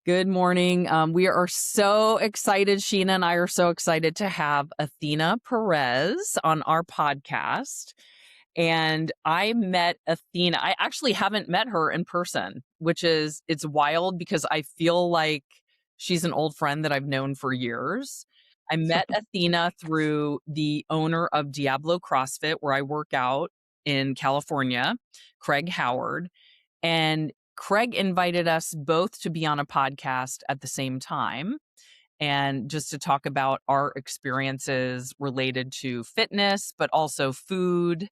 Good morning. We are so excited. Sheena and I are so excited to have Athena Perez on our podcast. And I met Athena. I actually haven't met her in person, it's wild because I feel like she's an old friend that I've known for years. I met Athena through the owner of Diablo CrossFit, where I work out in California, Craig Howard. And Craig invited us both to be on a podcast at the same time and just to talk about our experiences related to fitness, but also food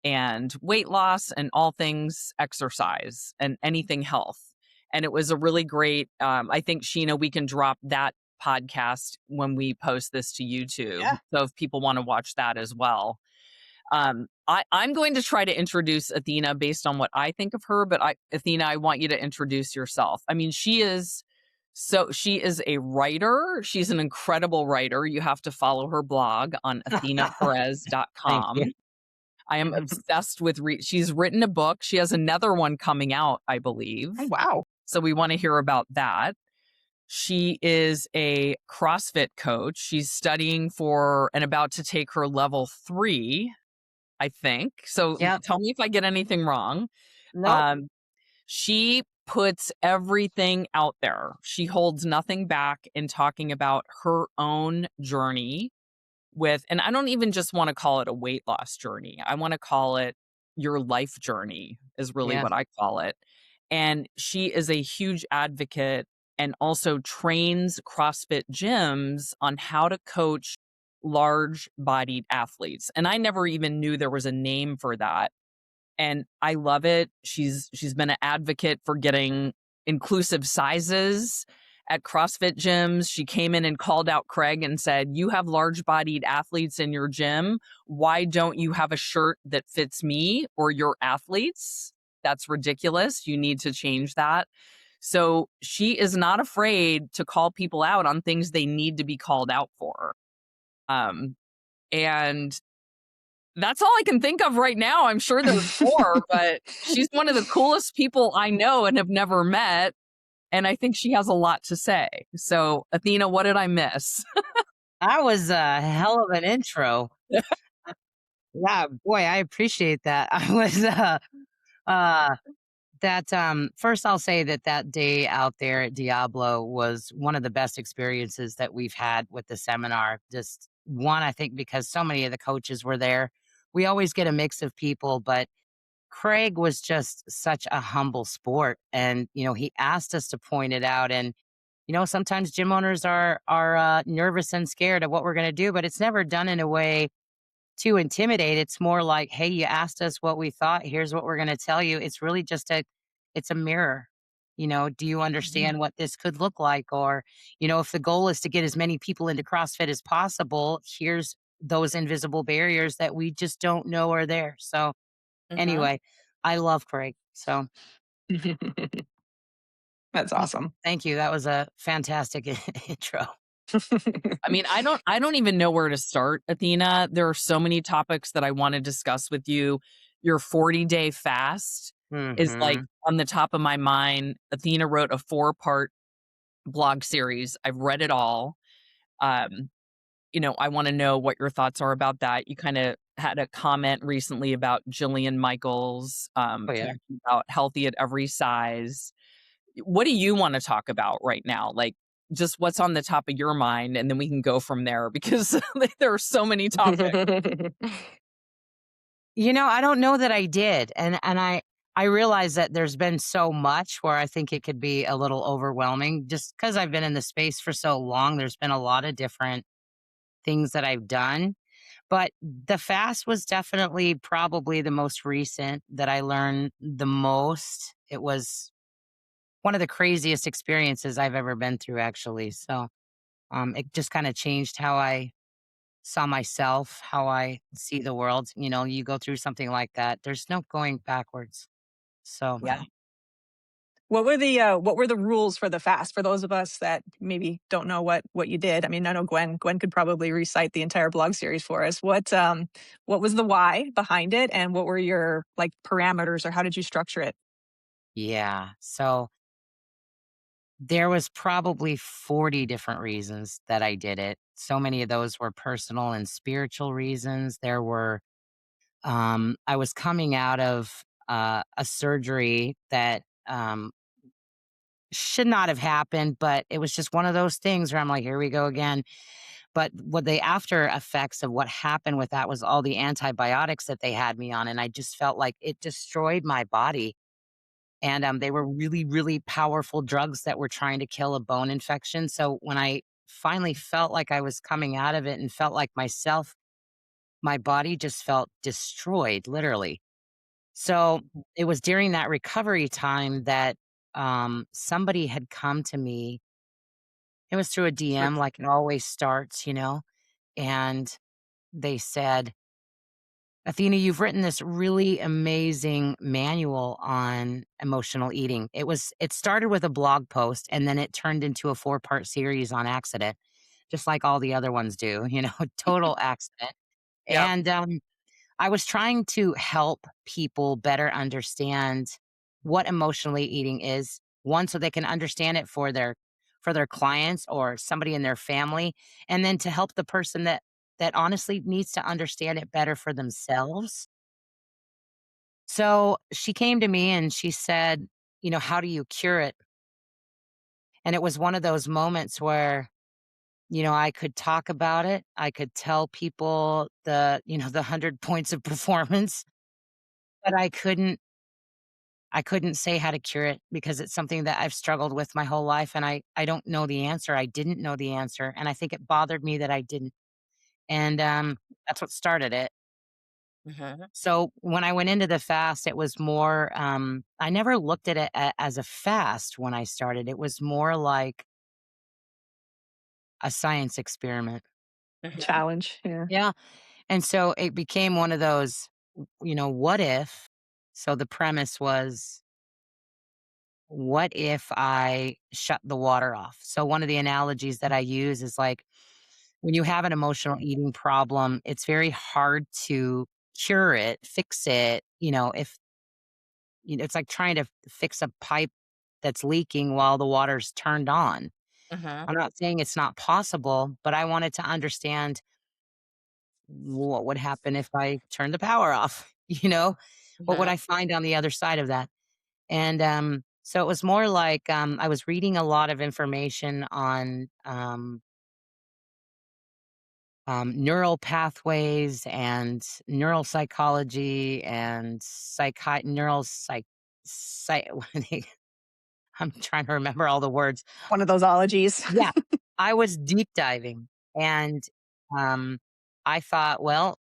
and weight loss and all things exercise and anything health. And it was a really great, I think, Sheena, we can drop that podcast when we post this to YouTube. Yeah. So if people want to watch that as well. I'm going to try to introduce Athena based on what I think of her, but Athena, I want you to introduce yourself. I mean, she is a writer. She's an incredible writer. You have to follow her blog on Thank you. athenaperez.com. I am obsessed with she's written a book. She has another one coming out, I believe. Oh, wow. So we want to hear about that. She is a CrossFit coach. She's studying for and about to take her level 3, I think. So Yep. tell me if I get anything wrong. Nope. She puts everything out there. She holds nothing back in talking about her own journey and I don't even just want to call it a weight loss journey. I want to call it your life journey is really Yeah. what I call it. And she is a huge advocate and also trains CrossFit gyms on how to coach large bodied athletes. And I never even knew there was a name for that. And I love it. She's been an advocate for getting inclusive sizes at CrossFit gyms. She came in and called out Craig and said, "You have large bodied athletes in your gym. Why don't you have a shirt that fits me or your athletes? That's ridiculous. You need to change that." So she is not afraid to call people out on things they need to be called out for. And that's all I can think of right now. I'm sure there's more, but she's one of the coolest people I know and have never met. And I think she has a lot to say. So, Athena, what did I miss? That was a hell of an intro. Yeah, boy, I appreciate that. I was uh first I'll say that day out there at Diablo was one of the best experiences that we've had with the seminar. Just one, I think because so many of the coaches were there. We always get a mix of people, but Craig was just such a humble sport, and he asked us to point it out. And sometimes gym owners are nervous and scared of what we're going to do, but it's never done in a way to intimidate. It's more like, hey, you asked us what we thought. Here's what we're going to tell you. It's really just it's a mirror. Do you understand what this could look like? Or, if the goal is to get as many people into CrossFit as possible, here's those invisible barriers that we just don't know are there. So anyway, I love Craig. So That's awesome. thank you. That was a fantastic intro. I mean, I don't even know where to start, Athena. There are so many topics that I want to discuss with you. Your 40-day fast is like Mhm. on the top of my mind. Athena wrote a 4-part blog series. I've read it all. Um, I want to know what your thoughts are about that. You kind of had a comment recently about Jillian Michaels, Oh, yeah. talking about healthy at every size. What do you want to talk about right now? Like, just what's on the top of your mind, and then we can go from there because there are so many topics. I don't know that I did. And I realize that there's been so much where I think it could be a little overwhelming just because I've been in the space for so long. There's been a lot of different things that I've done. But the fast was definitely probably the most recent that I learned the most. It was one of the craziest experiences I've ever been through, actually. So it just kind of changed how I saw myself, how I see the world. You go through something like that, there's no going backwards. So, Yeah. What were the rules for the fast for those of us that maybe don't know what you did? I mean, I know Gwen could probably recite the entire blog series for us. What was the why behind it, and what were your parameters, or how did you structure it? yeah. So There was probably 40 different reasons that I did it. So many of those were personal and spiritual reasons. I was coming out of a surgery that should not have happened, but it was just one of those things where I'm like, here we go again. But what the after effects of what happened with that was all the antibiotics that they had me on. And I just felt like it destroyed my body. And they were really, really powerful drugs that were trying to kill a bone infection. So when I finally felt like I was coming out of it and felt like myself, my body just felt destroyed, literally. So it was during that recovery time that somebody had come to me. It was through a DM, like it always starts, and they said, Athena, you've written this really amazing manual on emotional eating. It started with a blog post and then it turned into a 4-part series on accident, just like all the other ones do, total accident. Yep. And I was trying to help people better understand what emotionally eating is. One, so they can understand it for their clients or somebody in their family, and then to help the person that honestly needs to understand it better for themselves. So she came to me and she said, how do you cure it? And it was one of those moments where, I could talk about it. I could tell people the 100 points of performance, but I couldn't say how to cure it because it's something that I've struggled with my whole life and I don't know the answer. I didn't know the answer. And I think it bothered me that I didn't. And that's what started it. Mhm. So when I went into the fast, it was more, I never looked at it as a fast when I started. It was more like a science experiment. Mhm. Challenge. Yeah. Yeah. And so it became one of those, what if? So the premise was, what if I shut the water off? So one of the analogies that I use is like when you have an emotional eating problem, it's very hard to cure it, fix it. If it's like trying to fix a pipe that's leaking while the water's turned on. Mhm. I'm not saying it's not possible, but I wanted to understand what would happen if I turned the power off, What would Mhm. I find on the other side of that? And so it was more like I was reading a lot of information on neural pathways and neural psychology and neural what are they- I'm trying to remember all the words. One of those ologies. Yeah, I was deep diving and um, I thought, well,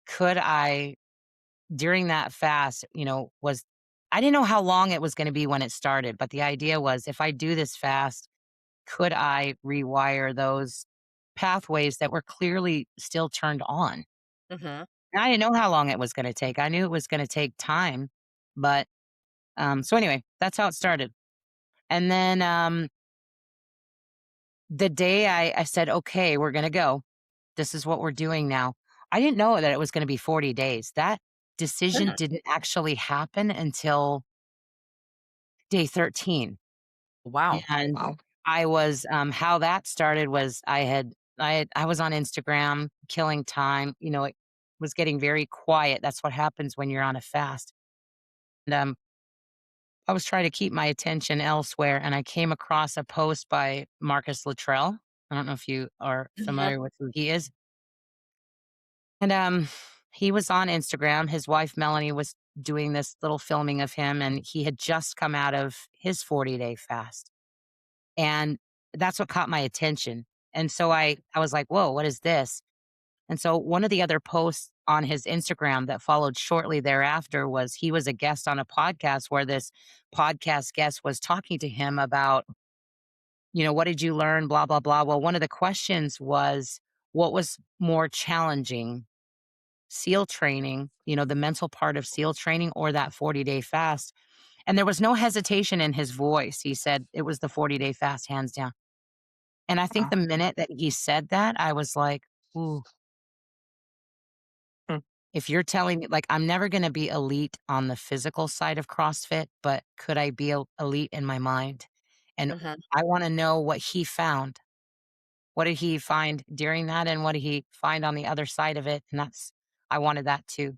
could I during that fast, was I didn't know how long it was going to be when it started, but the idea was if I do this fast, could I rewire those pathways that were clearly still turned on? Mhm. And I didn't know how long it was gonna take. I knew it was gonna take time, but, so anyway, that's how it started. And then, the day I said, "Okay, we're gonna go. This is what we're doing now." I didn't know that it was gonna be 40 days. That decision Mhm. didn't actually happen until day 13. Wow. And Wow. how that started was I was on Instagram killing time, it was getting very quiet. That's what happens when you're on a fast. And, I was trying to keep my attention elsewhere, and I came across a post by Marcus Luttrell. I don't know if you are Mhm. familiar with who he is. And, he was on Instagram. His wife, Melanie, was doing this little filming of him, and he had just come out of his 40-day fast. And that's what caught my attention. And so I was like, "Whoa, what is this?" And so one of the other posts on his Instagram that followed shortly thereafter was he was a guest on a podcast where this podcast guest was talking to him about, what did you learn? Blah, blah, blah. Well, one of the questions was, what was more challenging, SEAL training, the mental part of SEAL training or that 40-day fast? And there was no hesitation in his voice. He said it was the 40-day fast, hands down. And I think Wow. the minute that he said that, I was like, ooh, Hmm. if you're telling me like, I'm never gonna be elite on the physical side of CrossFit, but could I be elite in my mind? And Mhm. I want to know what he found. What did he find during that? And what did he find on the other side of it? And I wanted that too.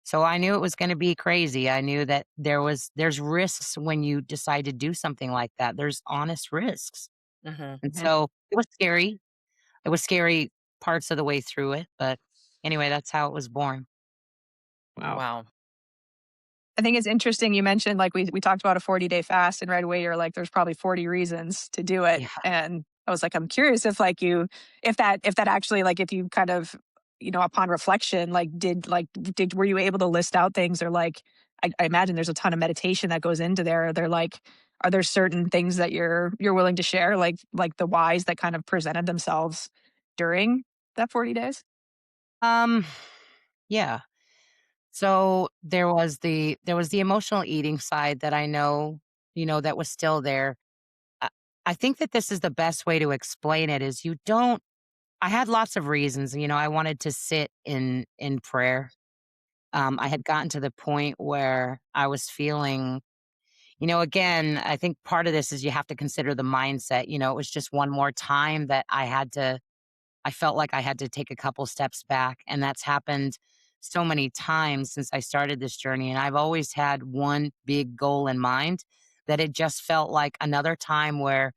So I knew it was gonna be crazy. I knew that there's risks when you decide to do something like that. There's honest risks. Mhm. And Mhm. so it was scary. It was scary parts of the way through it, but anyway, that's how it was born. Wow. Wow. I think it's interesting you mentioned, like, we talked about a 40-day fast, and right away you're like, "There's probably 40 reasons to do it," Yeah. and I was like, I'm curious if, like, if that actually, like, if you kind of, upon reflection, like, did were you able to list out things, or, like, I imagine there's a ton of meditation that goes into there. Are there certain things that you're willing to share, like the whys that kind of presented themselves during that 40 days? Um, yeah. So there was the emotional eating side that I know, that was still there. I I think that this is the best way to explain it is you don't I had lots of reasons, I wanted to sit in prayer. I had gotten to the point where I was feeling, again, I think part of this is you have to consider the mindset. It was just one more time that I felt like I had to take a couple steps back. And that's happened so many times since I started this journey. And I've always had one big goal in mind that it just felt like another time where,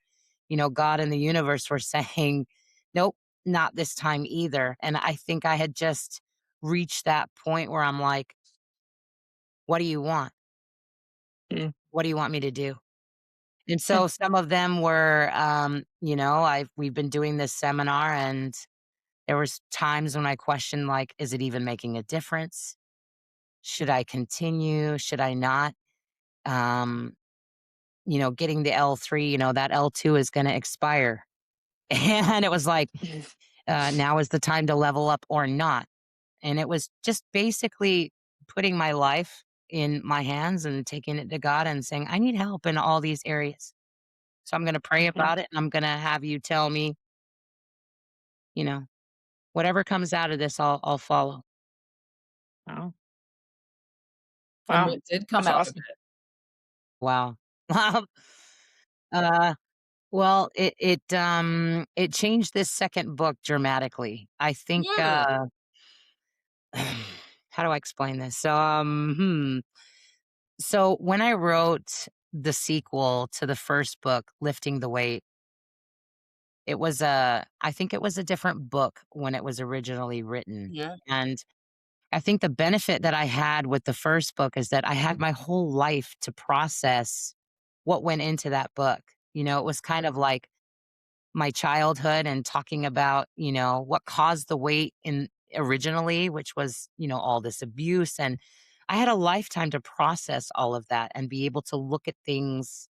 God and the universe were saying, nope, not this time either. And I think I had just reached that point where I'm like, what do you want? Mm, What do you want me to do? And so some of them were, we've been doing this seminar, and there was times when I questioned, like, is it even making a difference? Should I continue? Should I not? Um, getting the L3, that L2 is going to expire. And it was like, now is the time to level up or not. And it was just basically putting my life in my hands and taking it to God and saying, I need help in all these areas. So I'm going to pray mhm. about it, and I'm going to have you tell me, you know, whatever comes out of this, I'll follow. Wow. And Wow. what did come That's out of awesome. it? Wow. uh, well, it changed this second book dramatically. I think, Mm. how do I explain this? So when I wrote the sequel to the first book, Lifting the Weight, I think it was a different book when it was originally written. Yeah. And I think the benefit that I had with the first book is that I had my whole life to process what went into that book. It was kind of like my childhood and talking about, what caused the weight in originally, which was, all this abuse. And I had a lifetime to process all of that and be able to look at things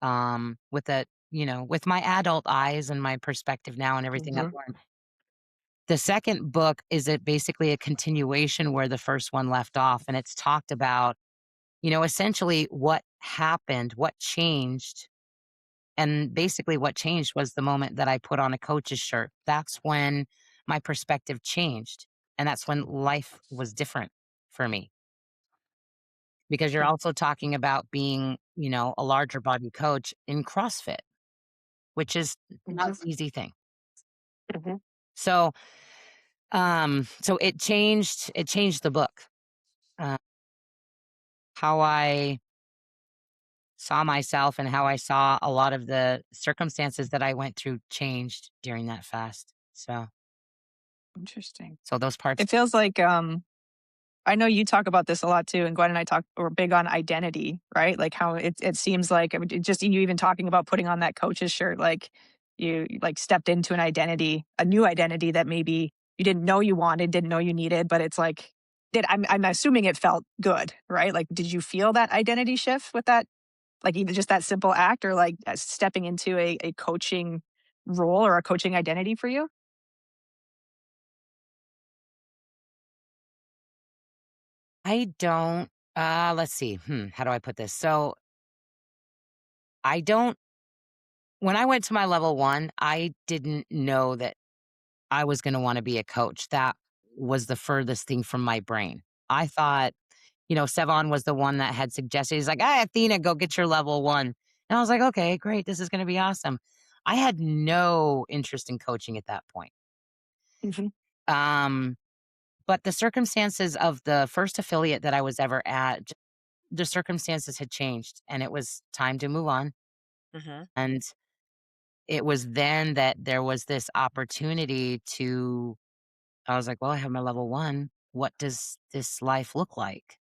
with my adult eyes and my perspective now and everything I've Mhm. learned. The second book is basically a continuation where the first one left off. And it's talked about, essentially what happened, what changed. And basically, what changed was the moment that I put on a coach's shirt. That's when my perspective changed. And that's when life was different for me. Because you're also talking about being, a larger body coach in CrossFit, which is not Mhm. an easy thing. Mhm. So, so it changed the book. Uh, how I saw myself and how I saw a lot of the circumstances that I went through changed during that fast. Interesting. So those parts. It feels like, I know you talk about this a lot too, and Gwen and I we're big on identity, right? Like how it seems like, I mean, just you even talking about putting on that coach's shirt, like you like stepped into an identity, a new identity that maybe you didn't know you wanted, didn't know you needed, but it's like, I'm assuming it felt good, right? Like, did you feel that identity shift with that, like either just that simple act, or like stepping into a coaching role or a coaching identity for you? I don't let's see. How do I put this? So I don't when I went to my level 1, I didn't know that I was going to want to be a coach. That was the furthest thing from my brain. I thought, Sevon was the one that had suggested. He's like, "Ah, Athena, go get your level 1." And I was like, "Okay, great. This is gonna be awesome." I had no interest in coaching at that point. Mhm, Um, but the circumstances of the first affiliate that I was ever at, the circumstances had changed, and it was time to move on. Mhm. And it was then that there was this opportunity to I was like, "Well, I have my level 1. What does this life look like?"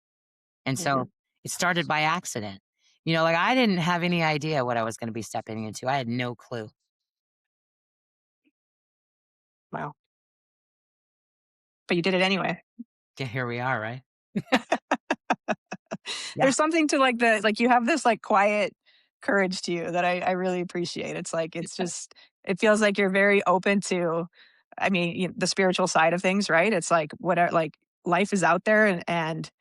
And so mhm. it started by accident. Like, I didn't have any idea what I was gonna be stepping into. I had no clue. Wow. But you did it anyway. Yeah, here we are, right? Yeah. There's something to like you have this like quiet courage to you that I really appreciate. It's like it's just it feels like you're very open to I mean, the spiritual side of things, right? It's like whatever like life is out there and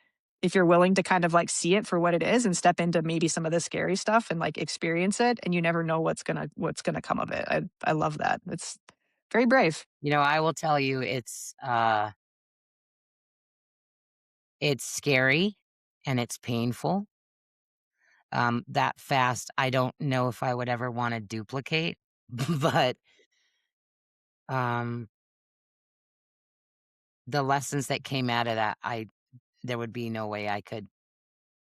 if you're willing to kind of like see it for what it is and step into maybe some of the scary stuff and like experience it and you never know what's gonna come of it. I love that. It's very brave. I will tell you it's scary and it's painful. That fast, I don't know if I would ever wanna duplicate, but, um, the lessons that came out of that, I there would be no way I could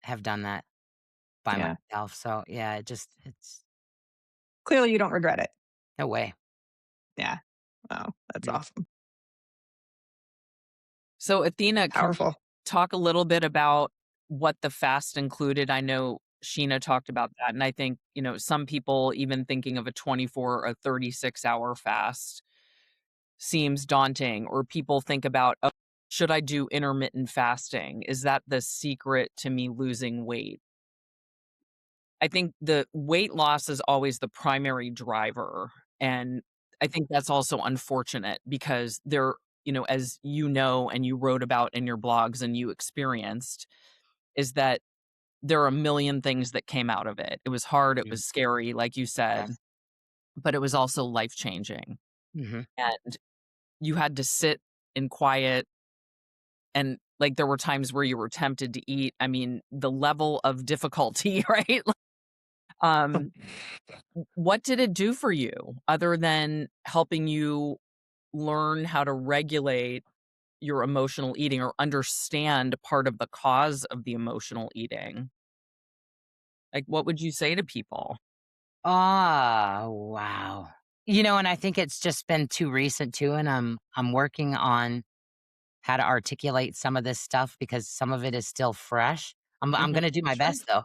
have done that by Yeah. myself, so, yeah, it's Clearly you don't regret it. no way. Yeah. Wow. That's Mm. awesome. So, Athena, can you Powerful. talk a little bit about what the fast included? I know Sheena talked about that, and I think, some people even thinking of a 24 or 36-hour fast seems daunting, or people think about, "Oh, should I do intermittent fasting? Is that the secret to me losing weight?" I think the weight loss is always the primary driver, and I think that's also unfortunate because as and you wrote about in your blogs and you experienced, is that there are a million things that came out of it. It was hard, it Mhm. was scary, like you said, Yes. but it was also life-changing, Mhm. and you had to sit in quiet, and, like, there were times where you were tempted to eat. I mean, the level of difficulty, right? Um What did it do for you other than helping you learn how to regulate your emotional eating or understand part of the cause of the emotional eating? Like, what would you say to people? Ah, wow. And I think it's just been too recent too, and I'm working on how to articulate some of this stuff because some of it is still fresh. I'm Mhm. gonna do my Sure. best though.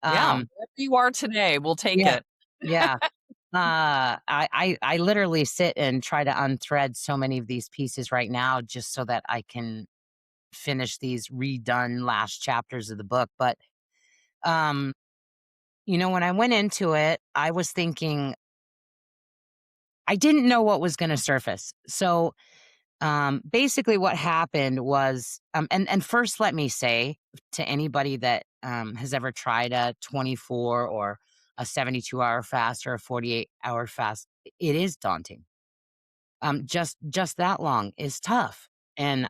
Yeah, Um, wherever you are today, we'll take yeah, it. yeah. I literally sit and try to unthread so many of these pieces right now just so that I can finish these redone last chapters of the book. But um, when I went into it, I was thinking I didn't know what was gonna surface. So basically what happened was, and first let me say to anybody that has ever tried a 24 or a 72-hour fast or a 48-hour fast, it is daunting. Just that long is tough. And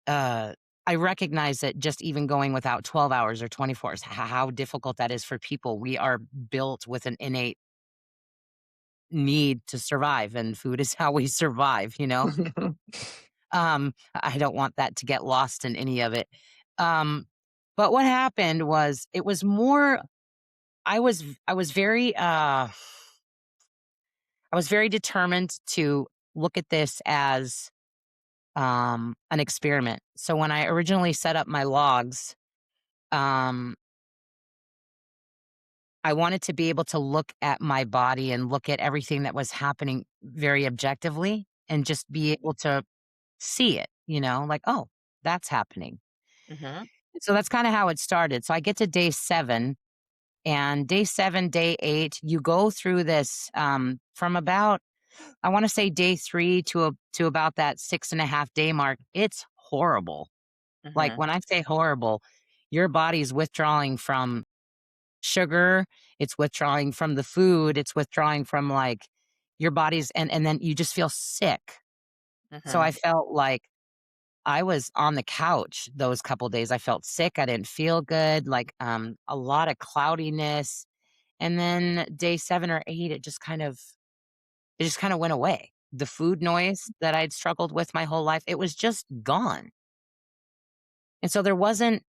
uh, I recognize that just even going without 12 hours or 24 hours, how difficult that is for people. We are built with an innate need to survive, and food is how we survive. I don't want that to get lost in any of it. Um, but what happened was it was more I was very I was very determined to look at this as an experiment. So when I originally set up my logs, um I wanted to be able to look at my body and look at everything that was happening very objectively and just be able to see it, like, oh, that's happening. Mhm, So that's kinda how it started. So I get to day 7, and day 7, day 8, you go through this, from about I wanna say day 3 to about that 6.5 day mark. It's horrible. Like, mhm, when I say horrible, your body's withdrawing from sugar, it's withdrawing from the food, it's withdrawing from, like, your body's and then you just feel sick. So I mhm, felt like I was on the couch those couple days. I felt sick, I didn't feel good, like, a lot of cloudiness, And then day 7 or 8, it just kind of went away. The food noise that I'd struggled with my whole life, it was just gone. And so there wasn't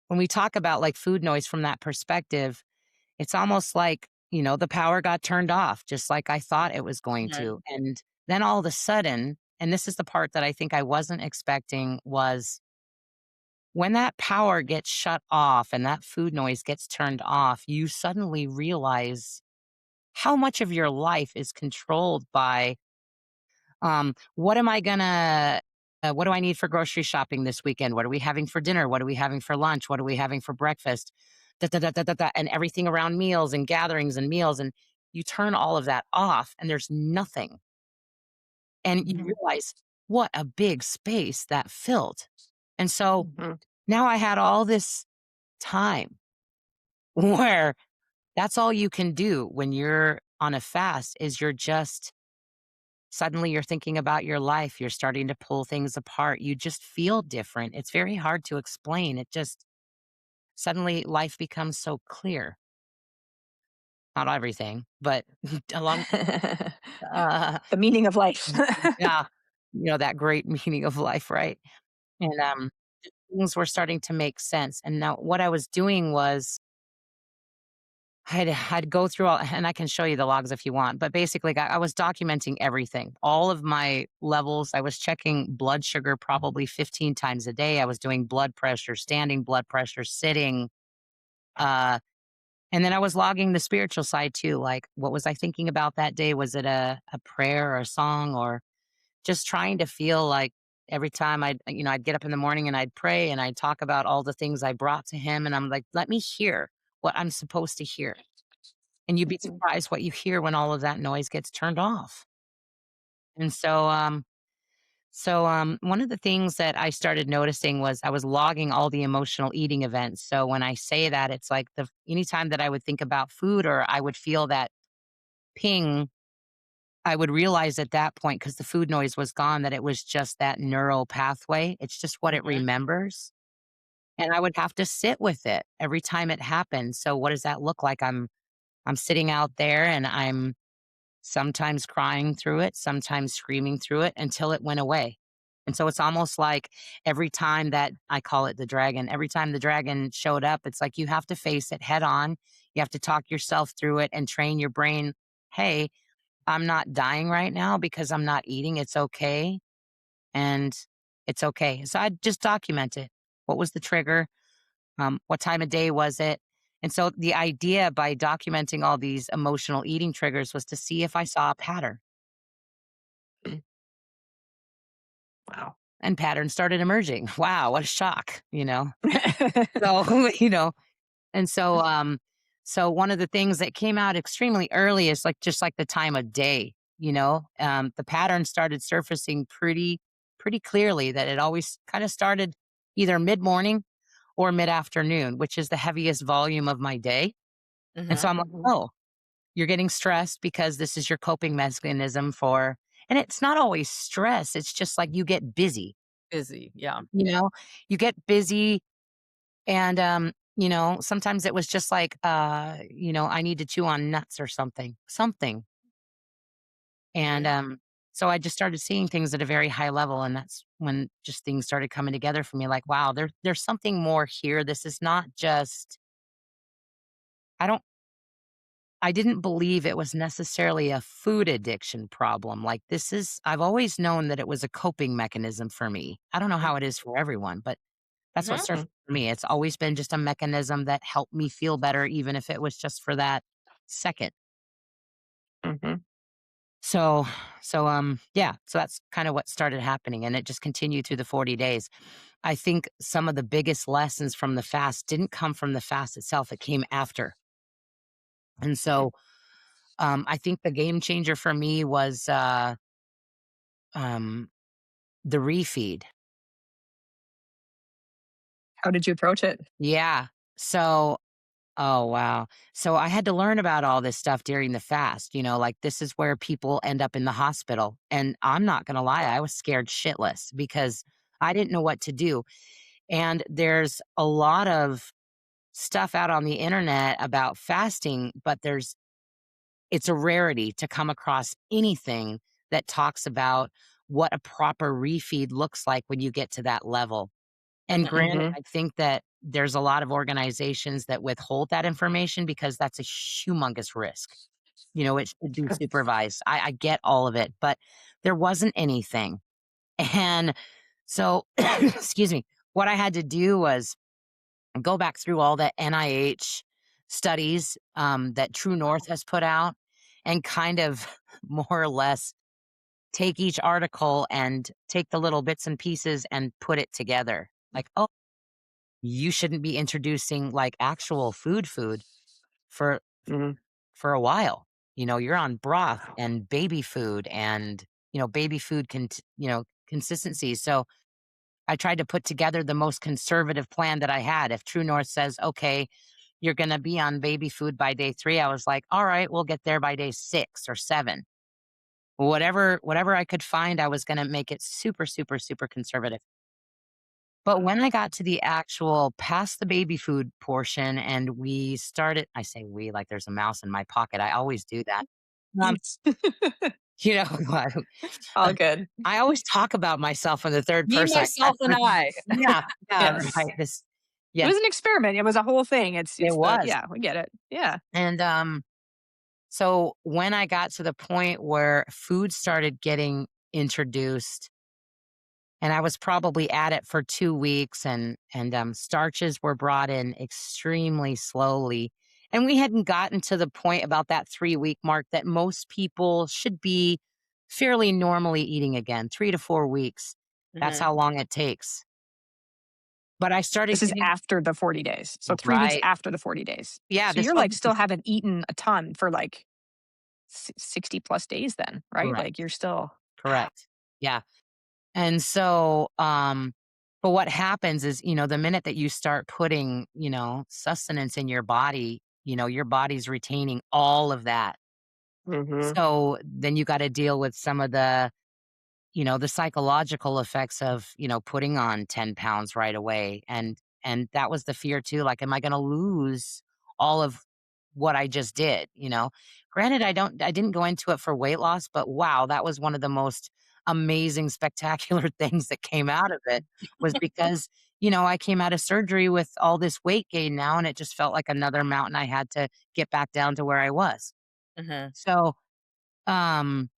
when we talk about like food noise from that perspective, it's almost like, the power got turned off just like I thought it was going Right. to. And then all of a sudden, and this is the part that I think I wasn't expecting, was when that power gets shut off and that food noise gets turned off, you suddenly realize how much of your life is controlled by what am I gonna what do I need for grocery shopping this weekend? What are we having for dinner? What are we having for lunch? What are we having for breakfast? Da, da, da, da, da, da, and everything around meals and gatherings and meals. And you turn all of that off and there's nothing. And you Mhm. realize what a big space that filled. And so Mhm. now I had all this time where that's all you can do when you're on a fast is you're just suddenly you're thinking about your life, you're starting to pull things apart, you just feel different. It's very hard to explain. It just suddenly life becomes so clear. Not everything, but along uh The meaning of life. yeah, that great meaning of life, right? And things were starting to make sense. And now what I was doing was I'd go through all, and I can show you the logs if you want, but basically, I was documenting everything, all of my levels. I was checking blood sugar probably 15 times a day. I was doing blood pressure, standing blood pressure, sitting. Uh, and then I was logging the spiritual side too. Like, what was I thinking about that day? Was it a prayer or a song, or just trying to feel like every time I'd get up in the morning and I'd pray and I'd talk about all the things I brought to him. And I'm like, let me hear what I'm supposed to hear, and you'd be Mhm. surprised what you hear when all of that noise gets turned off. And one of the things that I started noticing was I was logging all the emotional eating events. So when I say that, it's like anytime that I would think about food or I would feel that ping, I would realize at that point, because the food noise was gone, that it was just that neural pathway. It's just what it Mhm. remembers. And I would have to sit with it every time it happened. So what does that look like? I'm sitting out there and I'm sometimes crying through it, sometimes screaming through it until it went away. And so it's almost like every time that I call it the dragon, every time the dragon showed up, it's like you have to face it head on. You have to talk yourself through it and train your brain. Hey, I'm not dying right now because I'm not eating. It's okay. And it's okay. So I just document it. What was the trigger? What time of day was it? And so the idea by documenting all these emotional eating triggers was to see if I saw a pattern, Wow. and patterns started emerging. Wow, what a shock, So, and so one of the things that came out extremely early is like just like the time of day, the pattern started surfacing pretty clearly that it always kind of started either mid-morning or mid-afternoon, which is the heaviest volume of my day. And so Mhm. I'm like, Mhm. "Oh, you're getting stressed because this is your coping mechanism for," and it's not always stress, it's just like you get busy, Busy. Yeah. you know? You get busy and, sometimes it was just like, I need to chew on nuts or something. And, Mhm. so I just started seeing things at a very high level, and that's when just things started coming together for me, like, wow, there's something more here. This is not just I don't I didn't believe it was necessarily a food addiction problem. Like I've always known that it was a coping mechanism for me. I don't know how it is for everyone, but that's what Mhm. surfaced for me. It's always been just a mechanism that helped me feel better, even if it was just for that second. Mhm. So, yeah, so that's kind of what started happening. And it just continued through the 40 days. I think some of the biggest lessons from the fast didn't come from the fast itself, it came after. And so, I think the game changer for me was, um, the refeed. How did you approach it? Yeah. So oh, wow. So I had to learn about all this stuff during the fast, like this is where people end up in the hospital. And I'm not gonna lie, I was scared shitless because I didn't know what to do. And there's a lot of stuff out on the internet about fasting, but it's a rarity to come across anything that talks about what a proper refeed looks like when you get to that level. And Mhm. granted, Mhm. I think that there's a lot of organizations that withhold that information because that's a humongous risk. It should be supervised. I get all of it, but there wasn't anything. And so, excuse me, what I had to do was go back through all the NIH studies that True North has put out and kind of more or less take each article and take the little bits and pieces and put it together. Like, oh, you shouldn't be introducing like actual food for Mhm. for a while. You're on broth and baby food and baby food consistency. So I tried to put together the most conservative plan that I had. If True North says, okay, you're going to be on baby food by day 3, I was like, all right, we'll get there by day 6 or 7. Whatever I could find, I was going to make it super, super, super conservative. But when I got to the actual past the baby food portion and we started, I say we like there's a mouse in my pocket. I always do that. Um, Yes. you know, All good. I always talk about myself in the third Me, person. myself, and I. Yeah, yeah, Yes. right. It Yes, was an experiment. It was a whole thing. it It's the was. yeah, we get it. Yeah. And so when I got to the point where food started getting introduced, and I was probably at it for 2 weeks, and starches were brought in extremely slowly, and we hadn't gotten to the point about that 3-week mark that most people should be fairly normally eating again, 3 to 4 weeks. That's Mhm. how long it takes. But I started This is getting after the 40 days. So 3 weeks right. after the 40 days. Yeah, So this you're like wasn't the still haven't eaten a ton for like 60 plus days then, right? Like correct, you're still wow. correct. Yeah. And so, but what happens is, the minute that you start putting, sustenance in your body's retaining all of that. Mhm. So then you got to deal with some of the psychological effects of, putting on 10 pounds right away. And that was the fear too. Like, am I going to lose all of what I just did? Granted, I didn't go into it for weight loss, but wow, that was one of the most amazing, spectacular things that came out of it was because, I came out of surgery with all this weight gain now, and it just felt like another mountain I had to get back down to where I was. Mhm. So, um,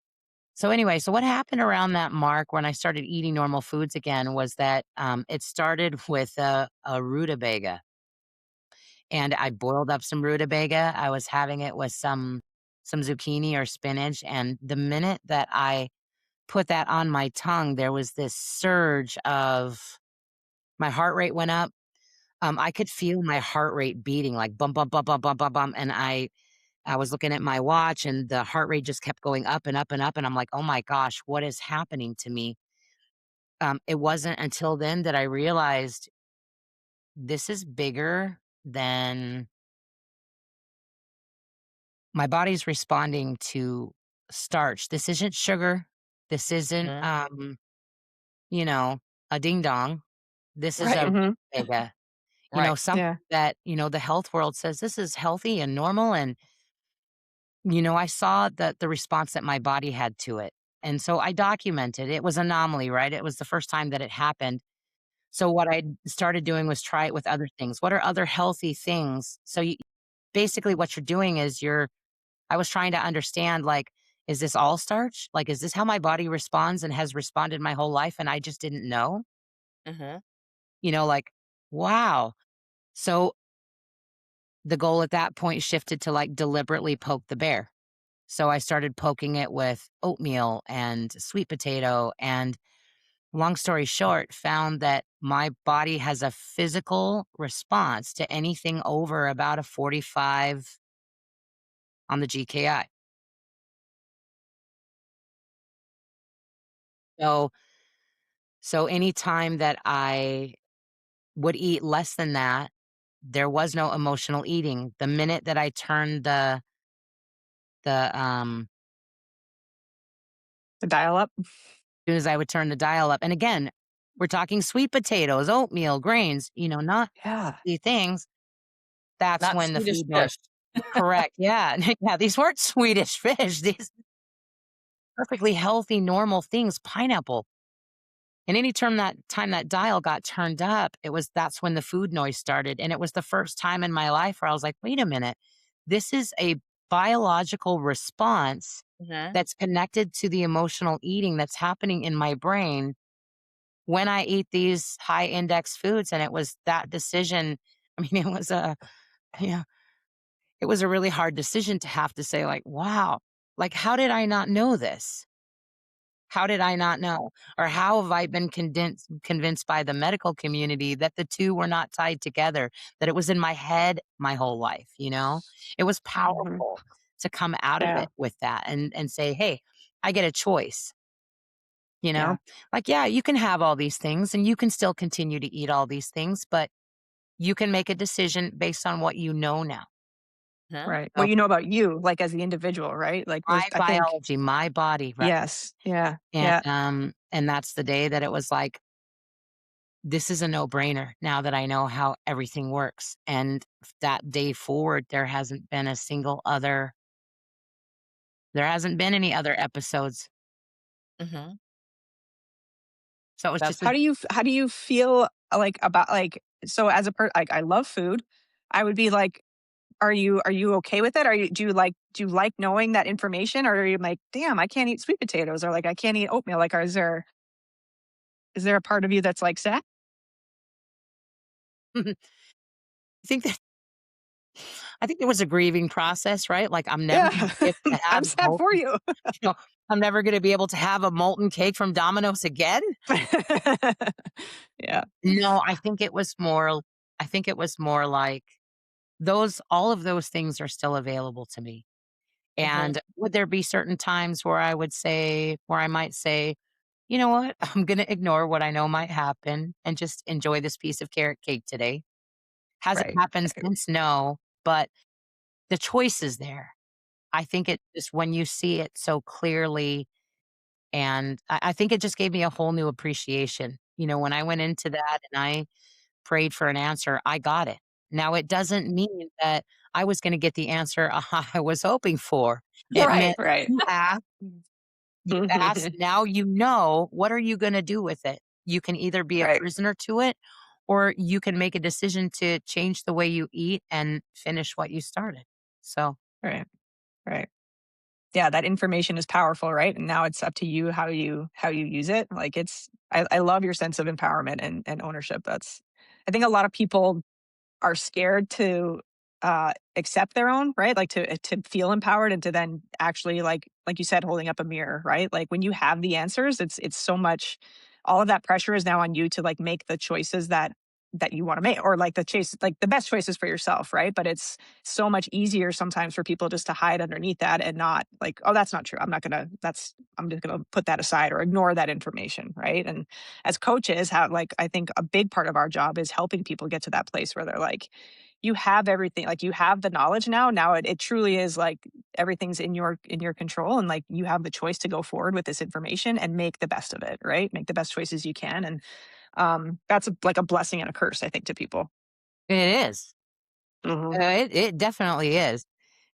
so anyway, so what happened around that mark when I started eating normal foods again was that it started with a rutabaga, and I boiled up some rutabaga. I was having it with some zucchini or spinach, and the minute that I put that on my tongue, there was this surge of my heart rate went up. I could feel my heart rate beating like bum bum bum bum bum bum bum, and I was looking at my watch and the heart rate just kept going up and up and up. And I'm like, oh my gosh, what is happening to me? It wasn't until then that I realized this is bigger than my body's responding to starch. This isn't sugar. This isn't, Mhm. you know, a ding dong. This is Right. a Mhm. rutabaga, Right. something Yeah. that, the health world says this is healthy and normal. And I saw the response that my body had to it, and so I documented. It was anomaly, right? It was the first time that it happened. So what I started doing was try it with other things. What are other healthy things? So basically what you're doing is I was trying to understand, like, is this all starch? Like, is this how my body responds and has responded my whole life and I just didn't know? Mhm. Like, wow. So the goal at that point shifted to like deliberately poke the bear. So I started poking it with oatmeal and sweet potato, and long story short, found that my body has a physical response to anything over about a 45 on the GKI. So anytime that I would eat less than that, there was no emotional eating. The minute that I turned the The dial up. soon as I would turn the dial up, and again, we're talking sweet potatoes, oatmeal, grains, not Yeah. the things. that's Not when the Swedish food noise. fish. Correct, yeah, yeah, these weren't Swedish fish, these perfectly healthy, normal things, pineapple. And any time that dial got turned up, that's when the food noise started, and it was the first time in my life where I was like, "Wait a minute, this is a biological response Mhm. that's connected to the emotional eating that's happening in my brain when I eat these high index foods." And it was that decision. I mean, yeah, it was a really hard decision to have to say like, "Wow, like, how did I not know this? How did I not know? Or how have I been convinced by the medical community that the 2 were not tied together, that it was in my head my whole life," you know? It was Mhm. powerful to come out of Yeah. it with that and say, "Hey, I get a choice," you know? Yeah. Like, yeah, you can have all these things and you can still continue to eat all these things, but you can make a decision based on what you know now. Huh? Right. What So you know about you, like, as the individual, right? Like, my there's I think biology, my body, right? yes. Yeah. And, Yeah. and that's the day that it was like, this is a no-brainer now that I know how everything works, and that day forward, there hasn't been any other episodes, Mhm. so it was just That's a How do you feel, like, about, like so as a like, I love food. I would be like, are you okay with it? Do you like knowing that information, or are you like, "Damn, I can't eat sweet potatoes," or, like, "I can't eat oatmeal," like, is there a part of you that's, like, sad? I think that I think there was a grieving process, right? Like, I'm never Yeah. gonna be able to have I'm sad for you. you know, I'm never gonna be able to have a molten cake from Domino's again? Yeah. No, I think it was more like those all of those things are still available to me. Mhm. And would there be certain times where I might say, "You know what? I'm gonna ignore what I know might happen and just enjoy this piece of carrot cake today." Has it Right. happened Right. since? No, but the choice is there. I think it just when you see it so clearly, and I think it just gave me a whole new appreciation. You know, when I went into that and I prayed for an answer, I got it. Now it doesn't mean that I was gonna get the answer I was hoping for. It Right. meant Right. you asked, now you know, what are you gonna do with it? You can either be a Right. prisoner to it, or you can make a decision to change the way you eat and finish what you started. So, Right. Right. Yeah, that information is powerful, right? And now it's up to you how you use it. Like, I love your sense of empowerment and ownership. That's I think a lot of people are scared to accept their own, right? Like, to feel empowered and to then actually, like you said, holding up a mirror, right? Like, when you have the answers, it's so much. All of that pressure is now on you to, like, make the choices that you want to make, or like the best choices for yourself, right? But it's so much easier sometimes for people just to hide underneath that and not, like, oh, that's not true, I'm just gonna put that aside or ignore that information, right? And as coaches, how, like, I think a big part of our job is helping people get to that place where they're like, you have everything, like, you have the knowledge now it truly is like everything's in your control, and, like, you have the choice to go forward with this information and make the best of it, right? Make the best choices you can. And that's like a blessing and a curse, I think, to people. it is. Mhm. It definitely is.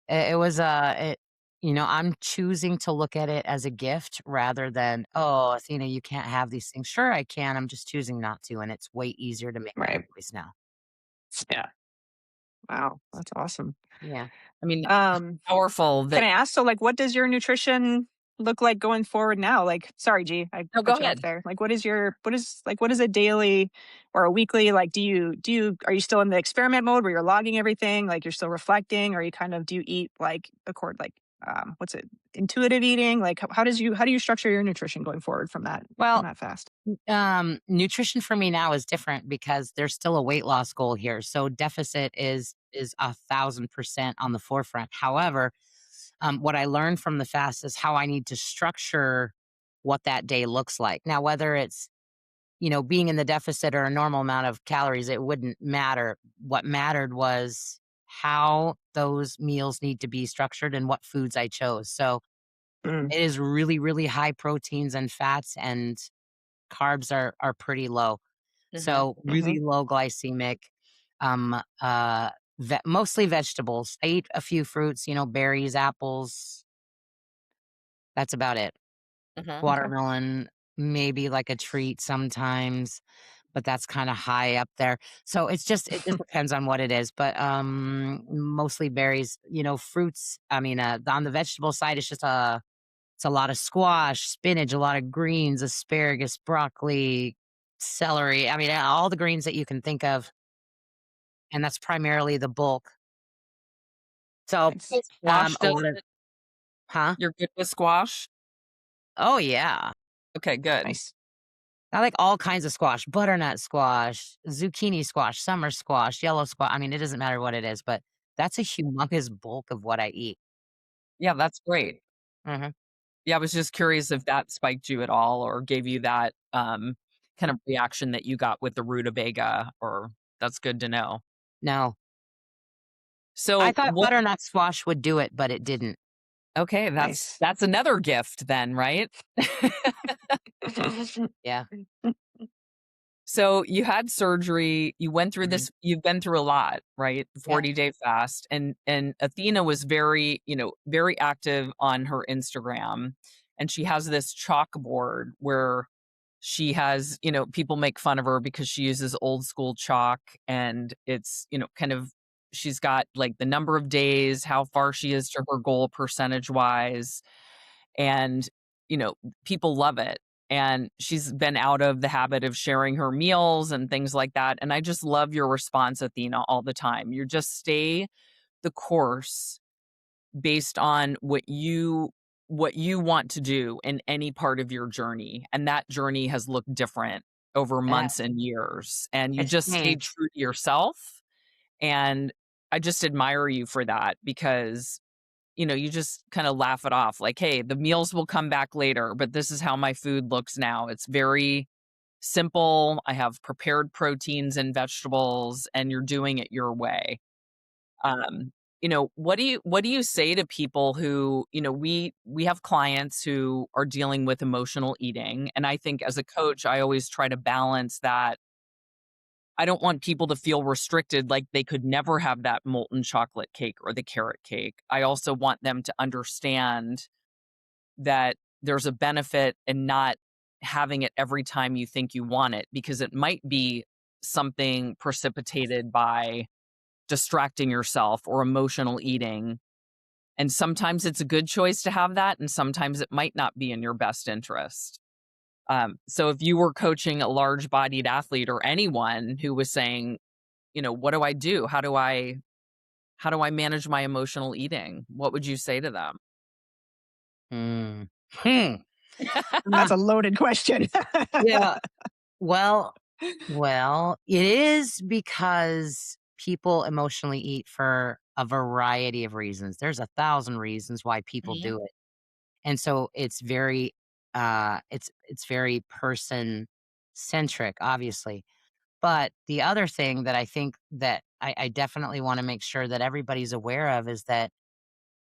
It was, I'm choosing to look at it as a gift rather than, "Oh, Athena, you can't have these things." Sure, I can, I'm just choosing not to, and it's way easier to make Right. that choice now. Yeah. Wow, that's awesome. Yeah. I mean, Um, powerful can that I ask, so, like, what does your nutrition look like going forward now? Like, sorry, G, I no, go cut you off ahead. there. Like, what is a daily or a weekly, like, are you still in the experiment mode where you're logging everything? Like, you're still reflecting, or you kind of do you eat like what's it, intuitive eating? Like, how do you structure your nutrition going forward from Well, that fast? nutrition for me now is different because there's still a weight loss goal here. So deficit is 1,000% on the forefront. However, what I learned from the fast is how I need to structure what that day looks like. Now, whether it's being in the deficit or a normal amount of calories, it wouldn't matter. What mattered was how those meals need to be structured and what foods I chose. So Mm, it is really, really high proteins and fats, and carbs are pretty low. Mhm. So mhm. really low glycemic. Um, uh, mostly vegetables. I eat a few fruits, berries, apples. That's about it. Mhm. Okay. Watermelon, maybe like a treat sometimes, but that's kind of high up there. So it just depends on what it is. But mostly berries, fruits. I mean, on the vegetable side, it's a lot of squash, spinach, a lot of greens, asparagus, broccoli, celery. I mean, all the greens that you can think of, and that's primarily the bulk. So, Nice. Squash a does lot of it? huh? You're good with squash? Oh yeah. Okay, good. Nice. I like all kinds of squash, butternut squash, zucchini squash, summer squash, yellow squash. I mean, it doesn't matter what it is, but that's a humongous bulk of what I eat. Yeah, that's great. Mhm. Yeah, I was just curious if that spiked you at all or gave you that, kind of reaction that you got with the rutabaga, or that's good to know. No. I So, thought what butternut squash would do it, but it didn't. okay, that's Nice. that's another gift then, right? Yeah. So, you had surgery, you went through Mhm. this you've been through a lot, right? Yeah. 40-day fast, and Athena was very, very active on her Instagram, and she has this chalkboard where she has, people make fun of her because she uses old school chalk, and it's, kind of she's got like the number of days, how far she is to her goal percentage wise, and you know people love it. And she's been out of the habit of sharing her meals and things like that, and I just love your response, Athena, all the time. You just stay the course based on what you want to do in any part of your journey, and that journey has looked different over Yeah. months and years, and you It's just stay changed. true to yourself. And I just admire you for that because you just kind of laugh it off like, hey, the meals will come back later, but this is how my food looks now. It's very simple. I have prepared proteins and vegetables, and you're doing it your way. um what do you say to people who, we have clients who are dealing with emotional eating, and I think as a coach I always try to balance that. I don't want people to feel restricted, like they could never have that molten chocolate cake or the carrot cake. I also want them to understand that there's a benefit in not having it every time you think you want it, because it might be something precipitated by distracting yourself or emotional eating. And sometimes it's a good choice to have that, and sometimes it might not be in your best interest. So if you were coaching a large bodied athlete or anyone who was saying, what do I do? How do I manage my emotional eating? What would you say to them? Mm. Hmm. That's Uh, a loaded question. yeah. Well, it is because people emotionally eat for a variety of reasons. There's 1,000 reasons why people Mhm. do it. And so it's very person centric, obviously. But the other thing that I think that I definitely want to make sure that everybody's aware of is that